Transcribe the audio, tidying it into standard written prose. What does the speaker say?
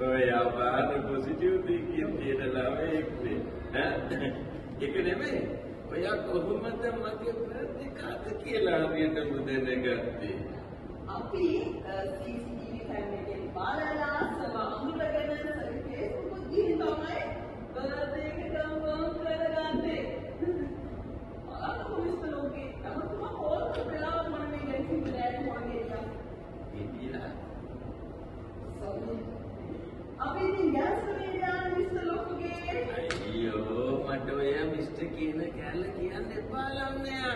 ඔය යාපාර positive thinking තියෙන ළමයෙක්නේ. ඈ? ඒක නෙමෙයි. ඔයා කොහොමද මගේ බර්ත්ඩේ කාර්ඩ් කියලා හරියටම දැනගත්තේ? අපි CCTV කැමරේකින් බලලා සමහරගෙන Facebook ගිහින් තමයි බර්ත්ඩේ එක කන්ෆර්ම් කරගත්තේ. මිස්ටර් ලෝකේ තමයි කෝල් කරලා මම මේ ගැසින් දැන් මොන ගෙලියා. ඉතියා. අපි ඉතින් ගෑස් වේදිකාව මිස්ටර් ලෝකේ. අයියෝ මට ඔය මිස්ටර් කියන කැලේ කියන්න එපා ළමයා.